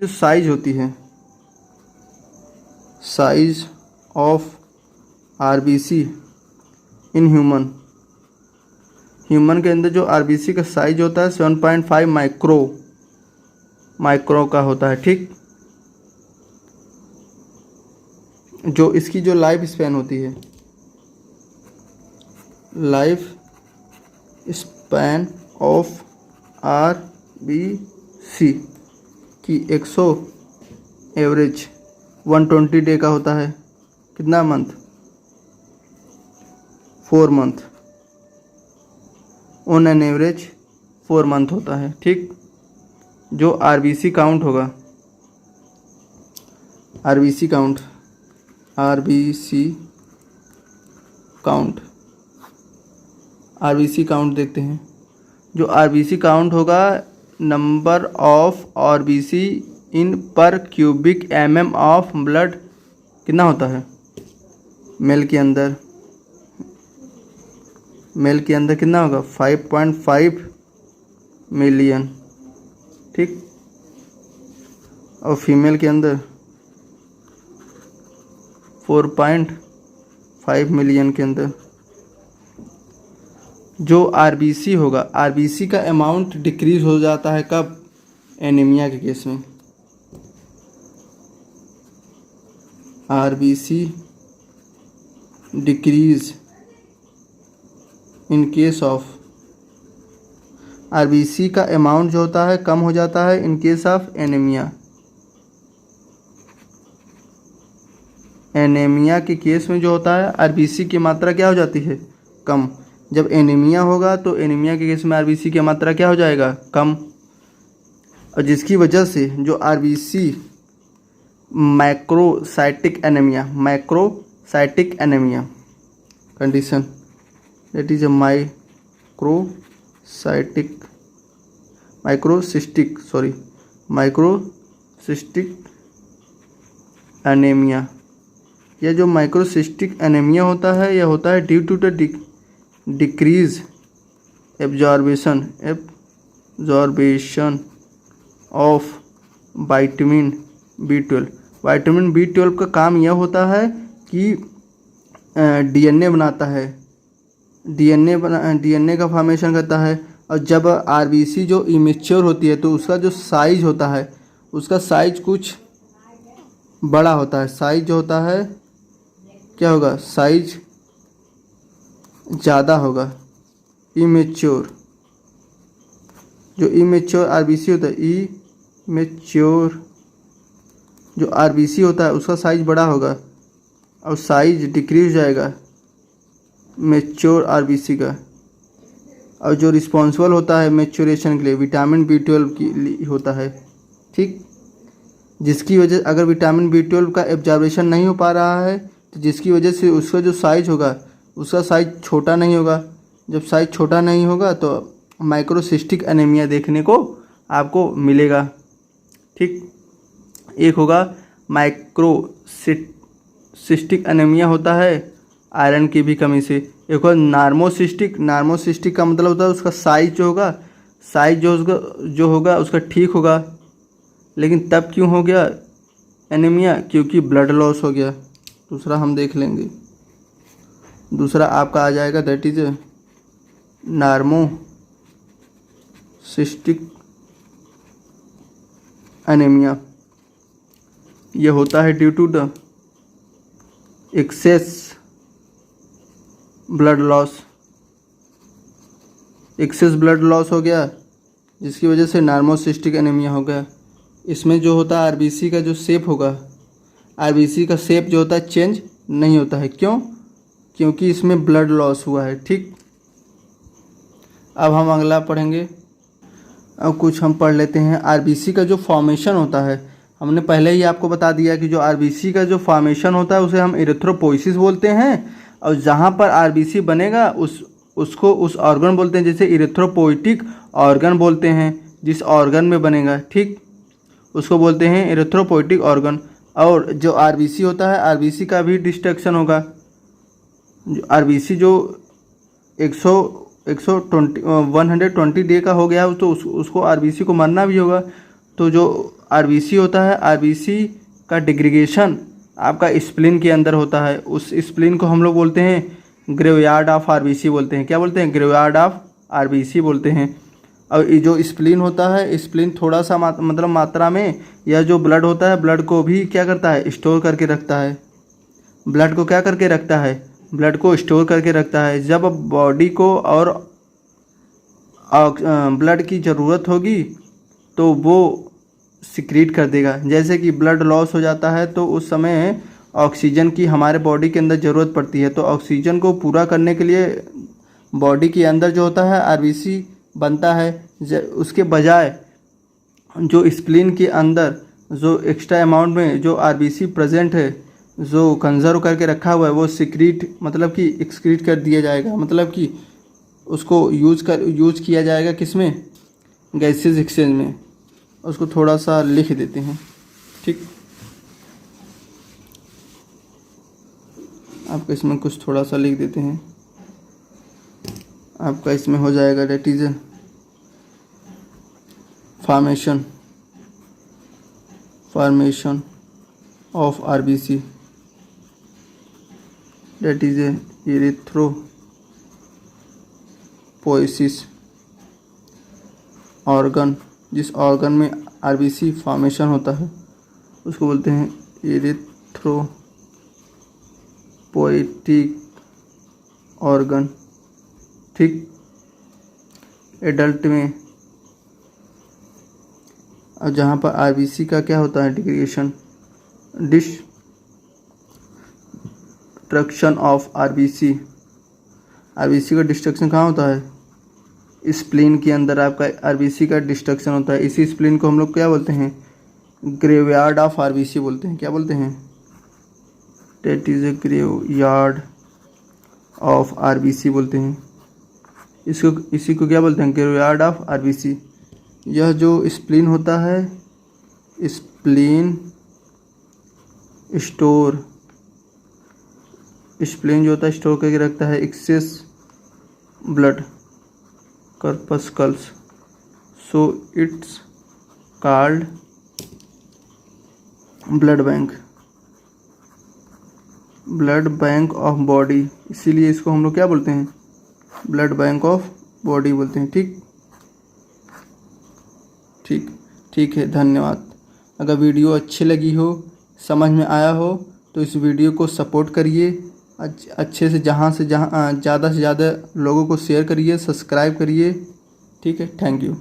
जो साइज होती है, size of RBC in human के अंदर जो आरबीसी का साइज होता है 7.5 माइक्रो का होता है। ठीक, जो इसकी जो लाइफ स्पैन होती है, लाइफ स्पैन ऑफ आरबीसी की 100 एवरेज 120 डे का होता है। कितना month? 4 month, on an average 4 month होता है। ठीक, जो आरबीसी काउंट होगा, आरबीसी काउंट देखते हैं। जो आरबीसी काउंट होगा, नंबर ऑफ आरबीसी इन पर क्यूबिक एमएम ऑफ ब्लड कितना होता है? मेल के अंदर कितना होगा? 5.5 मिलियन। ठीक, और फीमेल के अंदर 4.5 मिलियन के अंदर। जो आरबीसी होगा, आरबीसी का अमाउंट डिक्रीज हो जाता है कब? एनीमिया के केस में। RBC decrease in case of, RBC का अमाउंट जो होता है कम हो जाता है in case of anaemia. Anaemia के केस में जो होता है आरबीसी की मात्रा क्या हो जाती है? कम। जब एनीमिया होगा तो एनीमिया के केस में आरबीसी की मात्रा क्या हो जाएगा? कम। और जिसकी वजह से जो RBC macrocytic anaemia condition, that is a microcystic anaemia. यह जो माइक्रोसिस्टिक एनीमिया होता है, यह होता है due to the decrease absorption of vitamin B12। Vitamin B12 का काम यह होता है कि डीएनए बनाता है, डीएनए का फॉर्मेशन करता है। और जब आरबीसी जो इमेच्योर होती है तो उसका जो साइज होता है, उसका साइज कुछ बड़ा होता है। साइज जो होता है क्या होगा? साइज ज़्यादा होगा। इमेच्योर, जो इमेच्योर आरबीसी होता है, इमेच्योर जो आरबीसी होता है उसका साइज बड़ा होगा और साइज डिक्रीज जाएगा मैच्योर आरबीसी का। और जो रिस्पॉन्सिबल होता है मैच्योरेशन के लिए विटामिन B12 की लिए होता है। ठीक, जिसकी वजह, अगर विटामिन B12 का एब्जॉर्बेशन नहीं हो पा रहा है तो जिसकी वजह से उसका जो साइज होगा, उसका साइज छोटा नहीं होगा। जब साइज छोटा नहीं होगा तो माइक्रोसिस्टिक एनीमिया देखने को आपको मिलेगा। ठीक, एक होगा माइक्रोसिस्टिक एनीमिया होता है आयरन की भी कमी से। एक होगा नार्मोसिस्टिक का मतलब होता है उसका साइज जो होगा उसका ठीक होगा। लेकिन तब क्यों हो गया एनीमिया? क्योंकि ब्लड लॉस हो गया। दूसरा हम देख लेंगे। दूसरा आपका आ जाएगा, दैट इज नार्मोसिस्टिक एनीमिया। यह होता है due to the excess blood loss हो गया, जिसकी वजह से नार्मोसिस्टिक एनीमिया हो गया। इसमें जो होता है आरबीसी का जो शेप होगा, आरबीसी का शेप जो होता है चेंज नहीं होता है। क्यों? क्योंकि इसमें ब्लड लॉस हुआ है। ठीक, अब हम अगला पढ़ेंगे। अब कुछ हम पढ़ लेते हैं। आरबीसी का जो फॉर्मेशन होता है, हमने पहले ही आपको बता दिया कि जो आरबीसी का जो फॉर्मेशन होता है उसे हम इरिथ्रोपोइसिस बोलते हैं। और जहाँ पर आरबीसी बनेगा उसको उस ऑर्गन बोलते हैं, जैसे इरिथ्रोपोइटिक ऑर्गन बोलते हैं जिस ऑर्गन में बनेगा। ठीक, उसको बोलते हैं इरिथ्रोपोइटिक ऑर्गन। और जो आरबीसी होता है, आरबीसी का भी डिस्ट्रक्शन होगा। आरबीसी जो 120 डे का हो गया है तो उसको आरबीसी को मरना भी होगा। तो जो आरबीसी होता है, आरबीसी का डिग्रीगेशन आपका स्प्लीन के अंदर होता है। उस स्प्लीन को हम लोग बोलते हैं ग्रेवयार्ड ऑफ आरबीसी बोलते हैं। क्या बोलते हैं? ग्रेवयार्ड ऑफ आरबीसी बोलते हैं। और ये जो स्प्लीन होता है, स्प्लीन थोड़ा सा मतलब मात्रा में, यह जो ब्लड होता है, ब्लड को भी क्या करता है? स्टोर करके रखता है। ब्लड को क्या करके रखता है? ब्लड को स्टोर करके रखता है। जब बॉडी को और ब्लड की ज़रूरत होगी तो वो सिक्रीट कर देगा। जैसे कि ब्लड लॉस हो जाता है तो उस समय ऑक्सीजन की हमारे बॉडी के अंदर ज़रूरत पड़ती है। तो ऑक्सीजन को पूरा करने के लिए बॉडी के अंदर जो होता है आरबीसी बनता है। उसके बजाय जो स्प्लीन के अंदर जो एक्स्ट्रा अमाउंट में जो आरबीसी प्रेजेंट है, जो कंजर्व करके रखा हुआ है, वो सिक्रीट मतलब कि एक्सक्रीट कर दिया जाएगा। मतलब कि उसको यूज किया जाएगा किसमें? गैसेस एक्सचेंज में। उसको थोड़ा सा लिख देते हैं, ठीक। आपका इसमें कुछ थोड़ा सा लिख देते हैं। आपका इसमें हो जाएगा that is formation of RBC, that is erythropoiesis organ. जिस ऑर्गन में आरबीसी फॉर्मेशन होता है उसको बोलते हैं एरिथ्रोपोइटिक ऑर्गन, ठीक। एडल्ट में, और जहाँ पर आरबीसी का क्या होता है? Degradation, destruction of RBC. RBC का डिस्ट्रक्शन कहाँ होता है? स्प्लीन के अंदर आपका आरबीसी का डिस्ट्रक्शन होता है। इसी स्प्लीन को हम लोग क्या बोलते हैं? ग्रेवयार्ड ऑफ आरबीसी बोलते हैं। क्या बोलते हैं? That is a graveyard of RBC बोलते हैं। इसी को क्या बोलते हैं? Graveyard of RBC. यह जो स्प्लीन होता है, स्प्लीन जो होता है स्टोर करके रखता है excess blood corpuscles, so it's called blood bank of body। इसीलिए इसको हम लोग क्या बोलते हैं? ब्लड बैंक ऑफ बॉडी बोलते हैं, ठीक है। धन्यवाद। अगर वीडियो अच्छी लगी हो, समझ में आया हो, तो इस वीडियो को सपोर्ट करिए। अच्छे से ज़्यादा से ज़्यादा लोगों को शेयर करिए, सब्सक्राइब करिए, ठीक है। Thank you.